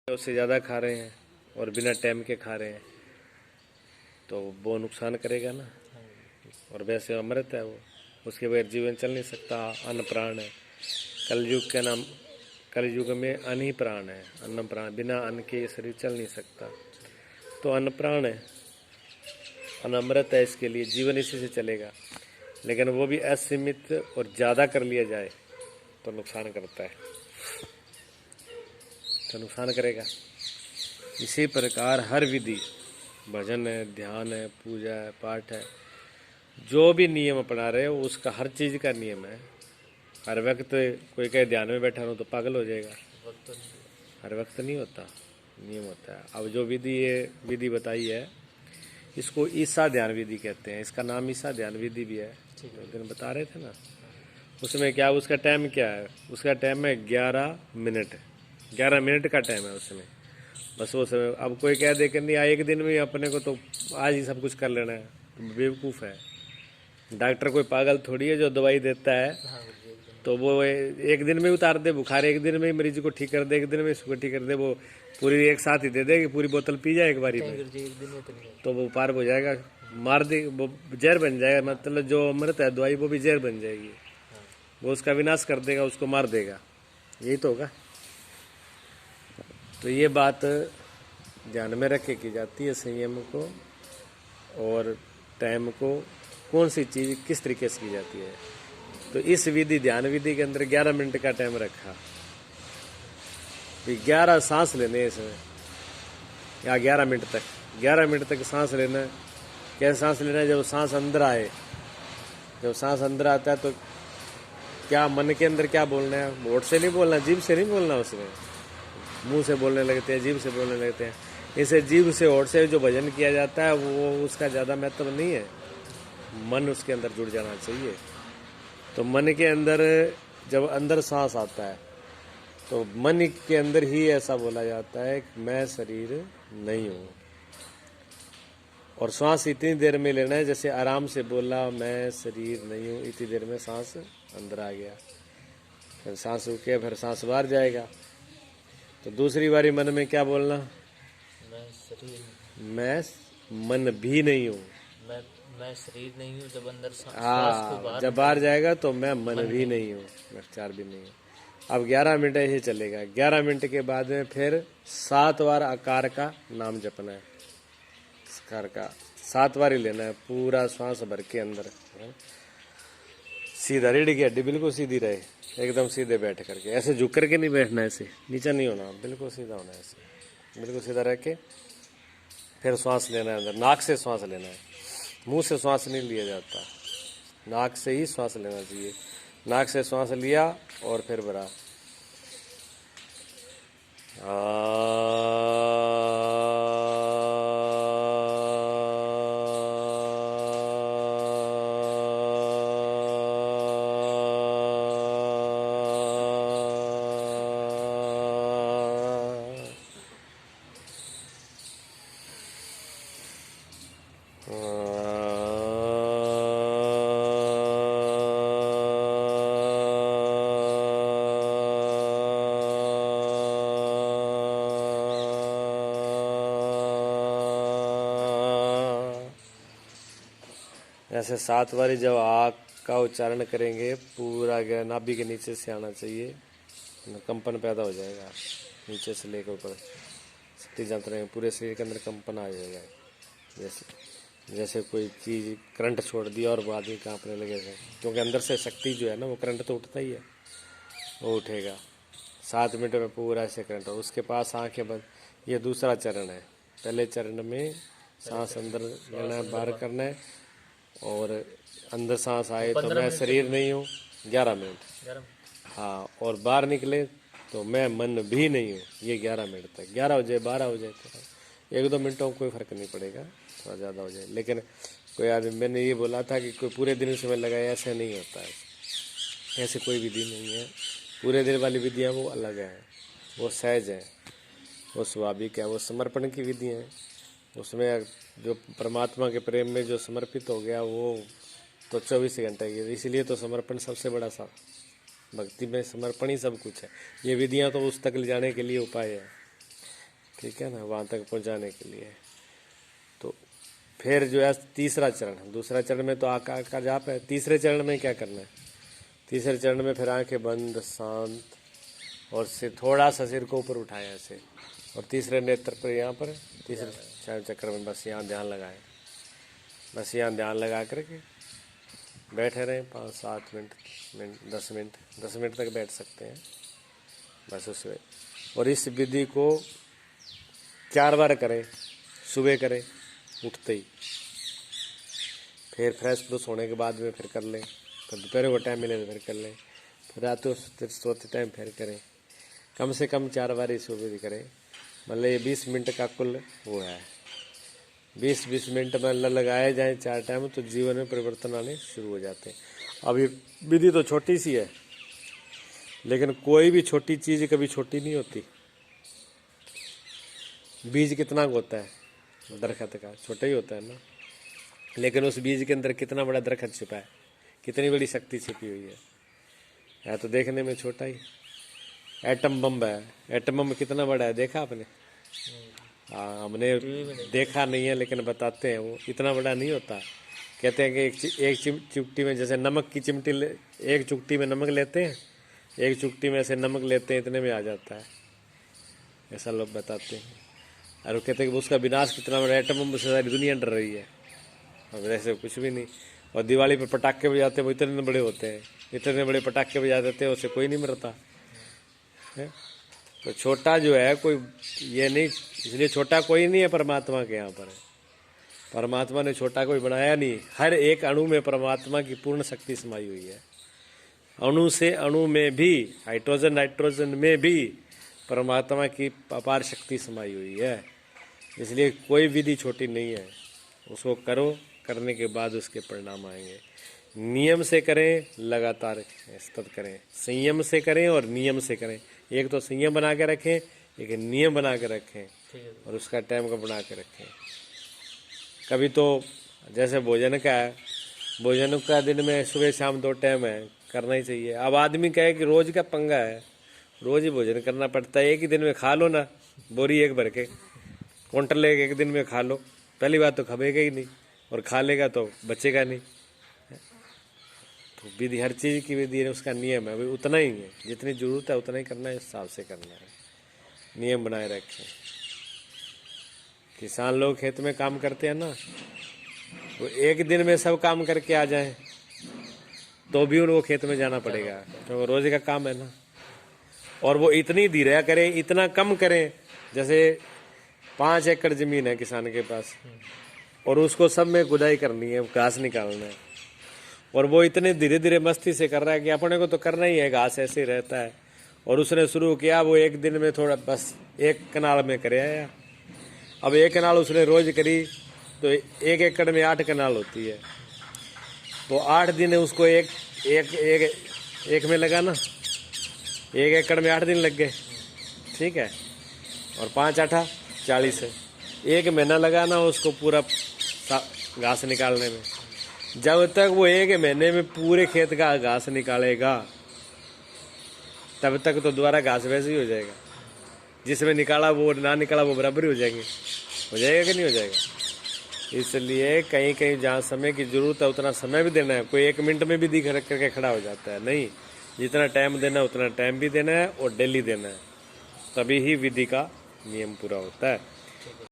उससे ज़्यादा खा रहे हैं और बिना टाइम के खा रहे हैं तो वो नुकसान करेगा ना। और वैसे अमृत है वो, उसके बगैर जीवन चल नहीं सकता। अन्न प्राण है। कलयुग के नाम, कलयुग में अन्न ही प्राण है। अन्न प्राण, बिना अन्न के ये शरीर चल नहीं सकता। तो अन्न प्राण है, अन्न अमृत है, इसके लिए जीवन इसी से चलेगा। लेकिन वो भी असीमित और ज़्यादा कर लिया जाए तो नुकसान करता है, तो नुकसान करेगा। इसी प्रकार हर विधि, भजन है, ध्यान है, पूजा है, पाठ है, जो भी नियम अपना रहे हो उसका हर चीज़ का नियम है। हर वक्त कोई कहे ध्यान में बैठा रहो तो पागल हो जाएगा, हर वक्त नहीं होता, नियम होता है। अब जो विधि ये विधि बताई है इसको ईसा ध्यान विधि कहते हैं। इसका नाम ईसा ध्यान विधि भी है, एक दिन बता रहे थे ना। उसमें क्या, उसका टाइम क्या है? उसका टाइम है 11 मिनट, 11 मिनट का टाइम है उसमें, बस वो समय। अब कोई कह दे कि नहीं एक दिन में अपने को तो आज ही सब कुछ कर लेना है, तो बेवकूफ़ है। डॉक्टर कोई पागल थोड़ी है जो दवाई देता है तो वो एक दिन में उतार दे बुखार, एक दिन में ही मरीज को ठीक कर दे, एक दिन में इसको ठीक कर दे। वो पूरी एक साथ ही दे दे कि पूरी बोतल पी जाए एक बारी में, तो वो पार हो जाएगा, मार दे, वो जहर बन जाएगा। मतलब जो अमृत है दवाई वो भी जहर बन जाएगी, वो उसका विनाश कर देगा, उसको मार देगा। यही तो होगा। तो ये बात ध्यान में रख के की जाती है, संयम को और टाइम को, कौन सी चीज़ किस तरीके से की जाती है। तो इस विधि, ध्यान विधि के अंदर 11 मिनट का टाइम रखा। 11 सांस लेने इसमें, या 11 मिनट तक, 11 मिनट तक सांस लेना। कैसे सांस लेना है? जब सांस अंदर आए, जब सांस अंदर आता है तो क्या मन के अंदर क्या बोलना है? होठ से नहीं बोलना, जीभ से नहीं बोलना, उसमें मुंह से बोलने लगते हैं, जीभ से बोलने लगते हैं। इसे जीभ से, होठ से जो भजन किया जाता है वो उसका ज़्यादा महत्व नहीं है, मन उसके अंदर जुड़ जाना चाहिए। तो मन के अंदर जब अंदर सांस आता है तो मन के अंदर ही ऐसा बोला जाता है कि मैं शरीर नहीं हूँ। और सांस इतनी देर में लेना है जैसे आराम से बोला मैं शरीर नहीं हूँ, इतनी देर में सांस अंदर आ गया, फिर सांस रुके, फिर सांस बाहर जाएगा। तो दूसरी बारी मन में क्या बोलना? मैं शरीर, मैं मन भी नहीं हूँ। मैं शरीर नहीं हूँ। जब अंदर श्वास को हाँ, बाहर जब बाहर जाएगा तो मैं मन भी नहीं हूँ, मैं चार भी नहीं हूँ। अब 11 मिनट ऐसे चलेगा। 11 मिनट के बाद में फिर 7 बार आकार का नाम जपना है। आकार का 7 बार ही लेना है, पूरा श्वास भर के अंदर। सीधा, रीढ़ की हड्डी बिल्कुल सीधी रहे, एकदम सीधे बैठ करके। ऐसे झुक करके नहीं बैठना, ऐसे नीचा नहीं होना, बिल्कुल सीधा होना है, ऐसे बिल्कुल सीधा रह के फिर श्वास लेना है अंदर। नाक से श्वास लेना है, मुंह से श्वास नहीं लिया जाता, नाक से ही श्वास लेना चाहिए। नाक से श्वास लिया और फिर भरा। ऐसे 7 बारी जब आग का उच्चारण करेंगे, पूरा नाभि के नीचे से आना चाहिए, कंपन पैदा हो जाएगा, नीचे से लेकर ऊपर शक्ति जाते रहेंगे, पूरे शरीर के अंदर कंपन आ जाएगा। जैसे कोई चीज़ करंट छोड़ दिया और वो आदमी कांपने लगे थे, क्योंकि अंदर से शक्ति जो है ना, वो करंट तो उठता ही है, वो उठेगा। 7 मिनट में पूरा ऐसे करंट हो। उसके पास आंखें बंद। ये दूसरा चरण है। पहले चरण में सांस अंदर लेना है, बाहर करना है, और अंदर सांस आए तो मैं शरीर नहीं हूँ, 11 मिनट। हाँ, और बाहर निकले तो मैं मन भी नहीं हूँ, ये 11 मिनट तक। 11 हो जाए, 12 हो जाए, तो 1-2 मिनटों में कोई फर्क नहीं पड़ेगा, थोड़ा ज़्यादा हो जाए। लेकिन कोई आदमी, मैंने ये बोला था कि कोई पूरे दिन समय लगाए, ऐसा नहीं होता है, ऐसे कोई विधि नहीं है। पूरे दिन वाली विधियाँ वो अलग है, वो सहज है, वो स्वाभाविक है, वो समर्पण की विधि है। उसमें जो परमात्मा के प्रेम में जो समर्पित हो गया वो तो 24 घंटे की। इसलिए तो समर्पण सबसे बड़ा सा, भक्ति में समर्पण ही सब कुछ है। ये विधियां तो उस तक ले जाने के लिए उपाय है। ठीक है ना, वहाँ तक पहुँचाने के लिए। तो फिर जो है तीसरा चरण, दूसरा चरण में तो आका का जाप है। तीसरे चरण में क्या करना है? तीसरे चरण में फिर आंखें बंद, शांत, और सिर थोड़ा सा सिर को ऊपर उठाया ऐसे, और तीसरे नेत्र पर यहाँ पर तीसरे चरण चक्र में बस यहाँ ध्यान लगाएं। बस यहाँ ध्यान लगा करके बैठे रहें 5-7 मिनट 10 मिनट तक बैठ सकते हैं बस उसमें। और इस विधि को 4 बार करें, सुबह करें उठते ही, फिर फ्रेश फ्रूश होने के बाद में फिर कर लें, फिर दोपहर को टाइम मिले तो फिर कर लें, फिर रात को सोते टाइम फिर करें। कम से कम 4 बार इस विधि करें। मतलब ये 20 मिनट का कुल वो है। 20-20 मिनट में लगाए जाएं 4 टाइम तो जीवन में परिवर्तन आने शुरू हो जाते हैं। अब ये विधि तो छोटी सी है, लेकिन कोई भी छोटी चीज़ कभी छोटी नहीं होती। बीज कितना होता है दरख्त का? छोटा ही होता है ना, लेकिन उस बीज के अंदर कितना बड़ा दरख्त छिपा है, कितनी बड़ी शक्ति छिपी हुई है तो देखने में छोटा ही। एटम बम है, एटम बम कितना बड़ा है देखा आपने? हाँ, हमने देखा नहीं है लेकिन बताते हैं वो इतना बड़ा नहीं होता। कहते हैं कि एक चुटकी में, जैसे नमक की चिमटी एक चुटकी में नमक लेते हैं, एक चुटकी में से नमक लेते हैं, इतने में आ जाता है, ऐसा लोग बताते हैं। और वो कहते हैं कि उसका विनाश कितना बड़ा, एटम बम से सारी दुनिया डर रही है। अब ऐसे कुछ भी नहीं। और दिवाली पर पटाखे बजाते हैं, वो इतने बड़े होते हैं, इतने बड़े पटाखे बजा देते हैं, उससे कोई नहीं मरता है। तो छोटा जो है कोई ये नहीं, इसलिए छोटा कोई नहीं है परमात्मा के यहाँ पर। परमात्मा ने छोटा कोई बनाया नहीं। हर एक अणु में परमात्मा की पूर्ण शक्ति समाई हुई है। अणु से अणु में भी, नाइट्रोजन में भी परमात्मा की अपार शक्ति समाई हुई है। इसलिए कोई विधि छोटी नहीं है। उसको करो, करने के बाद उसके परिणाम आएंगे। नियम से करें, लगातार सतत करें, संयम से करें और नियम से करें। एक तो संयम बना के रखें, एक नियम बना के रखें, और उसका टाइम का बना के रखें। कभी तो जैसे भोजन का है, भोजन का दिन में सुबह शाम 2 टाइम है, करना ही चाहिए। अब आदमी कहे कि रोज का पंगा है, रोज ही भोजन करना पड़ता है, एक ही दिन में खा लो ना, बोरी एक भर के क्विंटल एक दिन में खा लो। पहली बात तो खबेगा ही नहीं, और खा लेगा तो बचेगा नहीं। तो विधि, हर चीज़ की विधि है, उसका नियम है, वही उतना ही है, जितनी जरूरत है उतना ही करना है, इस हिसाब से करना है। नियम बनाए रखें। किसान लोग खेत में काम करते हैं ना, वो एक दिन में सब काम करके आ जाएं तो भी उनको खेत में जाना पड़ेगा, तो रोज का काम है ना। और वो इतनी धीरे करें, इतना कम करें। जैसे 5 एकड़ जमीन है किसान के पास, और उसको सब में गुदाई करनी है, घास निकालना है, और वो इतने धीरे धीरे मस्ती से कर रहा है कि अपने को तो करना ही है, घास ऐसे ही रहता है। और उसने शुरू किया, वो एक दिन में थोड़ा बस 1 कनाल में करे आया। अब 1 कनाल उसने रोज करी तो 1 एकड़ में 8 कनाल होती है, तो 8 दिन उसको एक में लगा ना, 1 एकड़ में 8 दिन लग गए, ठीक है। और 5-8 40 है, 1 महीना लगा ना उसको पूरा घास निकालने में। जब तक वो 1 महीने में पूरे खेत का घास निकालेगा, तब तक तो दोबारा घास वैसे ही हो जाएगा। जिसमें निकाला वो ना निकाला वो बराबर ही हो जाएंगे। हो जाएगा कि नहीं हो जाएगा? इसलिए कहीं कहीं जहाँ समय की जरूरत है उतना समय भी देना है। कोई 1 मिनट में भी दिख करके खड़ा हो जाता है, नहीं। जितना टाइम देना है उतना टाइम भी देना है, और डेली देना है, तभी ही विधि का नियम पूरा होता है।